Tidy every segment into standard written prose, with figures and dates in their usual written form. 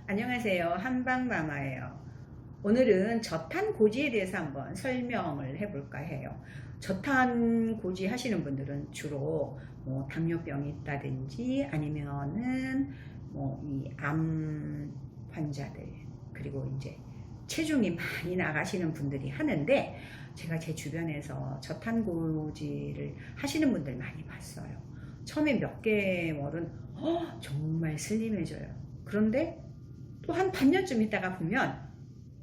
안녕하세요. 한방마마예요. 오늘은 저탄고지에 대해서 한번 설명을 해볼까 해요. 저탄고지 하시는 분들은 주로 뭐 당뇨병이 있다든지 아니면은 뭐 이 암 환자들, 그리고 이제 체중이 많이 나가시는 분들이 하는데, 제가 제 주변에서 저탄고지를 하시는 분들 많이 봤어요. 처음에 몇 개월은 정말 슬림해져요. 그런데 또 한 반년쯤 있다가 보면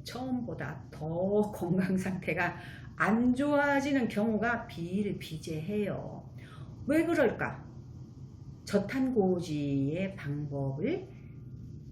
처음보다 더 건강 상태가 안 좋아지는 경우가 비일비재해요. 왜 그럴까? 저탄고지의 방법을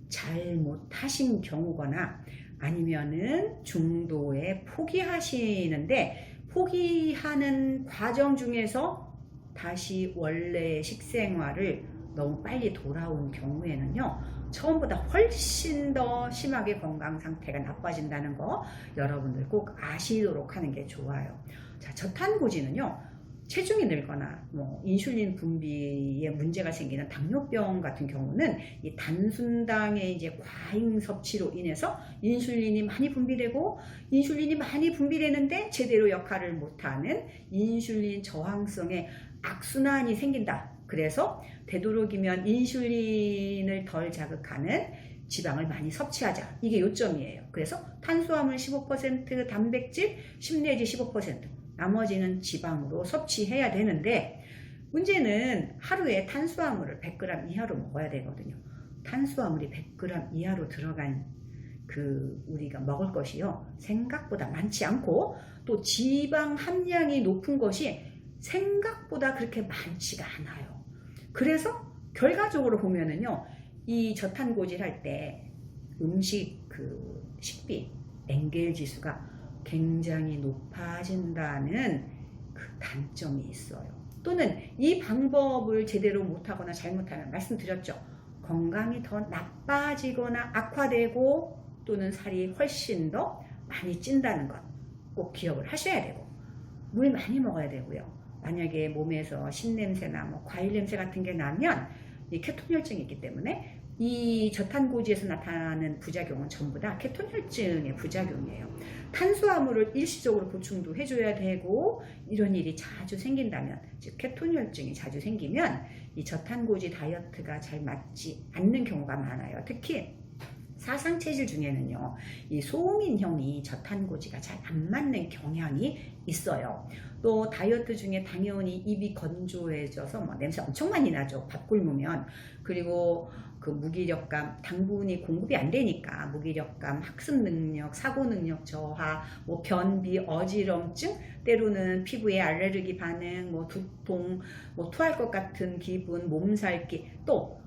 잘못하신 경우거나 아니면은 중도에 포기하시는데, 포기하는 과정 중에서 다시 원래 식생활을 너무 빨리 돌아온 경우에는요, 처음보다 훨씬 더 심하게 건강 상태가 나빠진다는 거 여러분들 꼭 아시도록 하는 게 좋아요. 자, 저탄고지는요, 체중이 늘거나 뭐 인슐린 분비에 문제가 생기는 당뇨병 같은 경우는 이 단순당의 이제 과잉 섭취로 인해서 인슐린이 많이 분비되고, 인슐린이 많이 분비되는데 제대로 역할을 못하는 인슐린 저항성의 악순환이 생긴다. 그래서 되도록이면 인슐린을 덜 자극하는 지방을 많이 섭취하자. 이게 요점이에요. 그래서 탄수화물 15%, 단백질 10 내지 15%, 나머지는 지방으로 섭취해야 되는데, 문제는 하루에 탄수화물을 100g 이하로 먹어야 되거든요. 탄수화물이 100g 이하로 들어간 우리가 먹을 것이요, 생각보다 많지 않고, 또 지방 함량이 높은 것이 생각보다 그렇게 많지가 않아요. 그래서 결과적으로 보면은요, 이 저탄고지를 할 때 음식 식비, 엔겔 지수가 굉장히 높아진다는 그 단점이 있어요. 또는 이 방법을 제대로 못하거나 잘못하면, 말씀드렸죠, 건강이 더 나빠지거나 악화되고, 또는 살이 훨씬 더 많이 찐다는 것 꼭 기억을 하셔야 되고, 물 많이 먹어야 되고요. 만약에 몸에서 신냄새나 뭐 과일 냄새 같은 게 나면 이 케톤혈증이 있기 때문에, 이 저탄고지에서 나타나는 부작용은 전부 다 케톤혈증의 부작용이에요. 탄수화물을 일시적으로 보충도 해줘야 되고, 이런 일이 자주 생긴다면, 즉 케톤혈증이 자주 생기면 이 저탄고지 다이어트가 잘 맞지 않는 경우가 많아요. 특히 사상체질 중에는요, 이 소음인형이 저탄고지가 잘 안 맞는 경향이 있어요. 또 다이어트 중에 당연히 입이 건조해져서 뭐 냄새 엄청 많이 나죠, 밥 굶으면. 그리고 무기력감, 당분이 공급이 안 되니까 무기력감, 학습 능력, 사고 능력 저하, 뭐 변비, 어지럼증, 때로는 피부에 알레르기 반응, 뭐 두통, 뭐 토할 것 같은 기분, 몸살기, 또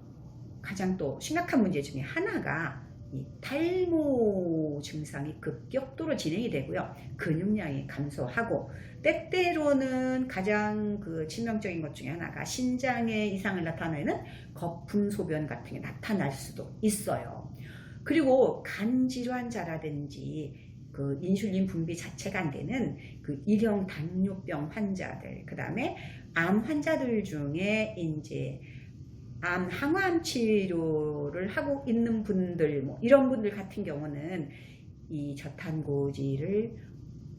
가장 또 심각한 문제 중에 하나가 이 탈모 증상이 급격도로 진행이 되고요, 근육량이 감소하고, 때때로는 가장 치명적인 것 중에 하나가 신장에 이상을 나타내는 거품 소변 같은 게 나타날 수도 있어요. 그리고 간 질환자라든지 인슐린 분비 자체가 안 되는 일형 당뇨병 환자들, 그 다음에 암 환자들 중에 이제 암 항암 치료를 하고 있는 분들, 뭐 이런 분들 같은 경우는 이 저탄고지를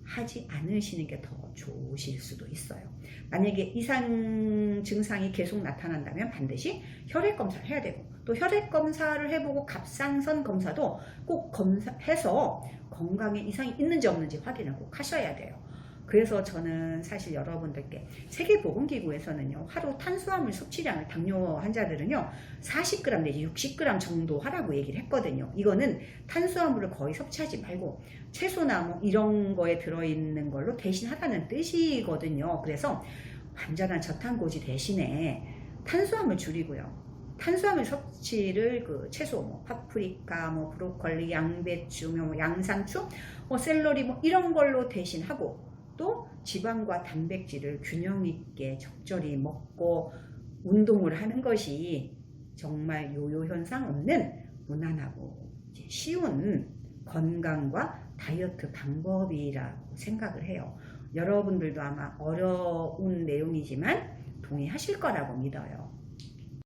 하지 않으시는 게 더 좋으실 수도 있어요. 만약에 이상 증상이 계속 나타난다면 반드시 혈액 검사를 해야 되고, 또 혈액 검사를 해보고 갑상선 검사도 꼭 검사해서 건강에 이상이 있는지 없는지 확인을 꼭 하셔야 돼요. 그래서 저는 사실 여러분들께, 세계보건기구에서는요, 하루 탄수화물 섭취량을 당뇨 환자들은요 40g 내지 60g 정도 하라고 얘기를 했거든요. 이거는 탄수화물을 거의 섭취하지 말고 채소나 뭐 이런 거에 들어있는 걸로 대신 하라는 뜻이거든요. 그래서 완전한 저탄고지 대신에 탄수화물 줄이고요, 탄수화물 섭취를 채소, 뭐 파프리카, 뭐 브로콜리, 양배추, 뭐 양상추, 뭐 샐러리, 뭐 이런 걸로 대신 하고, 또 지방과 단백질을 균형 있게 적절히 먹고 운동을 하는 것이 정말 요요 현상 없는 무난하고 쉬운 건강과 다이어트 방법이라고 생각을 해요. 여러분들도 아마 어려운 내용이지만 동의하실 거라고 믿어요.